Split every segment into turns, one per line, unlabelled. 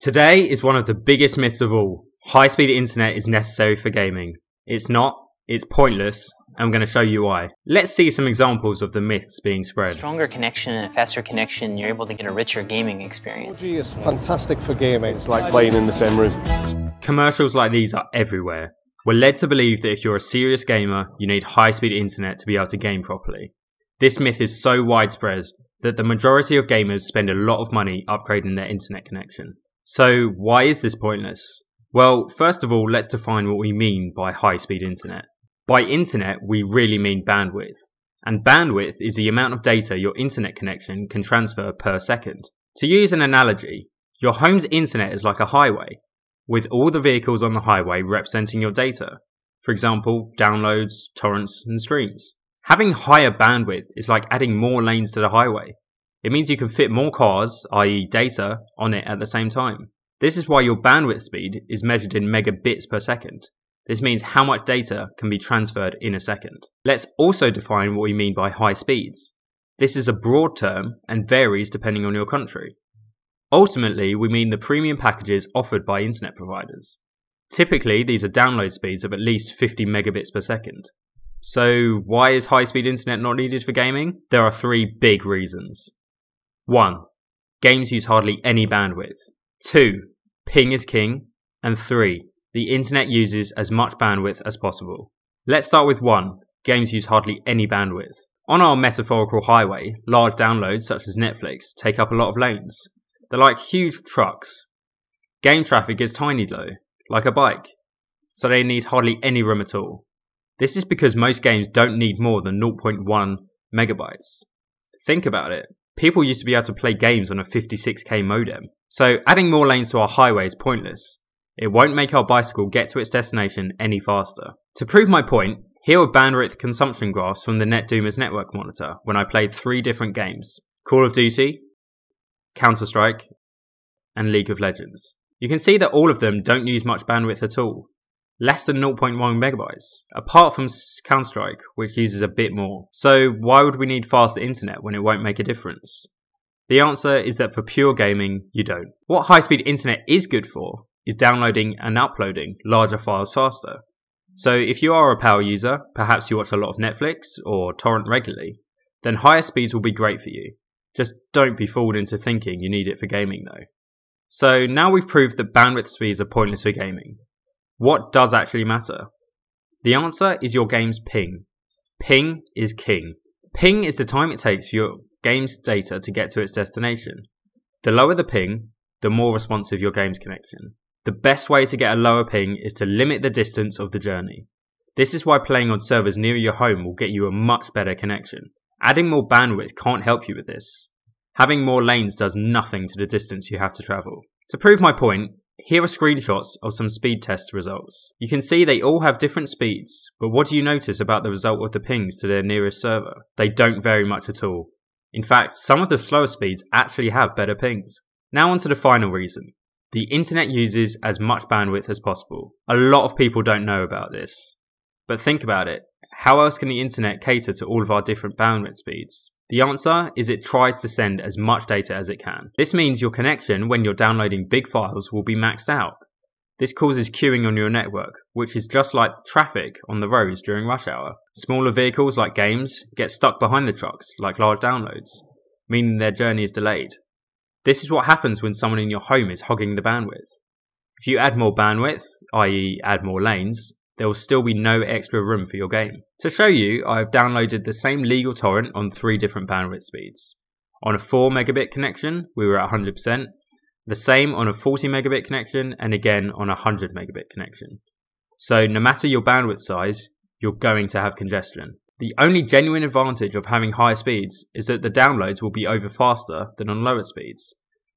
Today is one of the biggest myths of all. High-speed internet is necessary for gaming. It's not, it's pointless, and I'm going to show you why. Let's see some examples of the myths being spread.
Stronger connection and a faster connection, you're able to get a richer gaming experience.
Technology is fantastic for gaming. It's like playing in the same room.
Commercials like these are everywhere. We're led to believe that if you're a serious gamer, you need high-speed internet to be able to game properly. This myth is so widespread that the majority of gamers spend a lot of money upgrading their internet connection. So why is this pointless? Well, first of all, let's define what we mean by high-speed internet. By internet, we really mean bandwidth. And bandwidth is the amount of data your internet connection can transfer per second. To use an analogy, your home's internet is like a highway, with all the vehicles on the highway representing your data. For example, downloads, torrents, and streams. Having higher bandwidth is like adding more lanes to the highway. It means you can fit more cars, i.e. data, on it at the same time. This is why your bandwidth speed is measured in megabits per second. This means how much data can be transferred in a second. Let's also define what we mean by high speeds. This is a broad term and varies depending on your country. Ultimately, we mean the premium packages offered by internet providers. Typically, these are download speeds of at least 50 megabits per second. So why is high-speed internet not needed for gaming? There are three big reasons. 1. Games use hardly any bandwidth. 2. Ping is king. And 3. The internet uses as much bandwidth as possible. Let's start with 1. Games use hardly any bandwidth. On our metaphorical highway, large downloads such as Netflix take up a lot of lanes. They're like huge trucks. Game traffic is tiny though, like a bike. So they need hardly any room at all. This is because most games don't need more than 0.1 megabytes. Think about it. People used to be able to play games on a 56k modem. So adding more lanes to our highway is pointless. It won't make our bicycle get to its destination any faster. To prove my point, here are bandwidth consumption graphs from the Netduma's network monitor when I played 3 different games: Call of Duty, Counter-Strike, and League of Legends. You can see that all of them don't use much bandwidth at all. Less than 0.1 megabytes, apart from Counter-Strike, which uses a bit more. So why would we need faster internet when it won't make a difference? The answer is that for pure gaming, you don't. What high-speed internet is good for is downloading and uploading larger files faster. So if you are a power user, perhaps you watch a lot of Netflix or torrent regularly, then higher speeds will be great for you. Just don't be fooled into thinking you need it for gaming though. So now we've proved that bandwidth speeds are pointless for gaming. What does actually matter? The answer is your game's ping. Ping is king. Ping is the time it takes for your game's data to get to its destination. The lower the ping, the more responsive your game's connection. The best way to get a lower ping is to limit the distance of the journey. This is why playing on servers near your home will get you a much better connection. Adding more bandwidth can't help you with this. Having more lanes does nothing to the distance you have to travel. To prove my point, here are screenshots of some speed test results. You can see they all have different speeds, but what do you notice about the result of the pings to their nearest server? They don't vary much at all. In fact, some of the slower speeds actually have better pings. Now on to the final reason. The internet uses as much bandwidth as possible. A lot of people don't know about this. But think about it. How else can the internet cater to all of our different bandwidth speeds? The answer is it tries to send as much data as it can. This means your connection when you're downloading big files will be maxed out. This causes queuing on your network, which is just like traffic on the roads during rush hour. Smaller vehicles like games get stuck behind the trucks like large downloads, meaning their journey is delayed. This is what happens when someone in your home is hogging the bandwidth. If you add more bandwidth, i.e. add more lanes, there will still be no extra room for your game. To show you, I have downloaded the same legal torrent on 3 different bandwidth speeds. On a 4 megabit connection, we were at 100%, the same on a 40 megabit connection, and again on a 100 megabit connection. So no matter your bandwidth size, you're going to have congestion. The only genuine advantage of having higher speeds is that the downloads will be over faster than on lower speeds.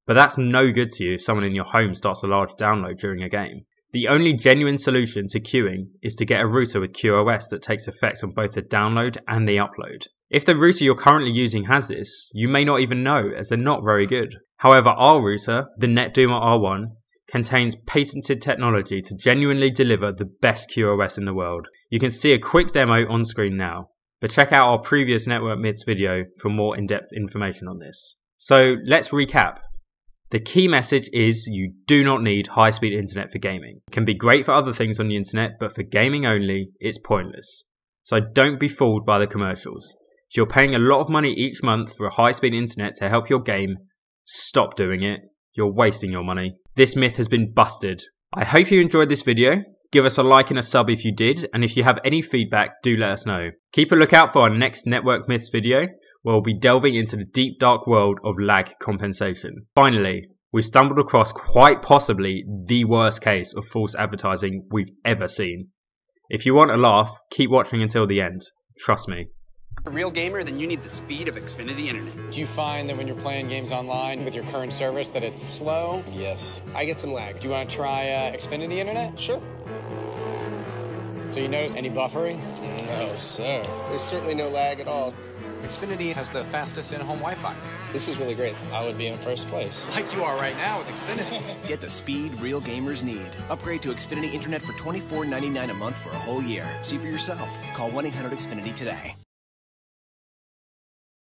But that's no good to you if someone in your home starts a large download during a game. The only genuine solution to queuing is to get a router with QoS that takes effect on both the download and the upload. If the router you're currently using has this, you may not even know as they're not very good. However, our router, the Netduma R1, contains patented technology to genuinely deliver the best QoS in the world. You can see a quick demo on screen now, but check out our previous Network Myths video for more in-depth information on this. So let's recap. The key message is you do not need high-speed internet for gaming. It can be great for other things on the internet, but for gaming only, it's pointless. So don't be fooled by the commercials. If you're paying a lot of money each month for a high-speed internet to help your game, stop doing it. You're wasting your money. This myth has been busted. I hope you enjoyed this video. Give us a like and a sub if you did, and if you have any feedback, do let us know. Keep a lookout for our next Network Myths video, where we'll be delving into the deep dark world of lag compensation. Finally, we stumbled across quite possibly the worst case of false advertising we've ever seen. If you want a laugh, keep watching until the end. Trust me.
A real gamer, then you need the speed of Xfinity Internet.
Do you find that when you're playing games online with your current service that it's slow?
Yes. I get some lag.
Do you want to try Xfinity Internet?
Sure.
So you notice any buffering?
No, sir. There's certainly no lag at all.
Xfinity has the fastest in-home Wi-Fi.
This is really great. I would be in first place.
Like you are right now with Xfinity.
Get the speed real gamers need. Upgrade to Xfinity Internet for $24.99 a month for a whole year. See for yourself. Call 1-800-XFINITY today.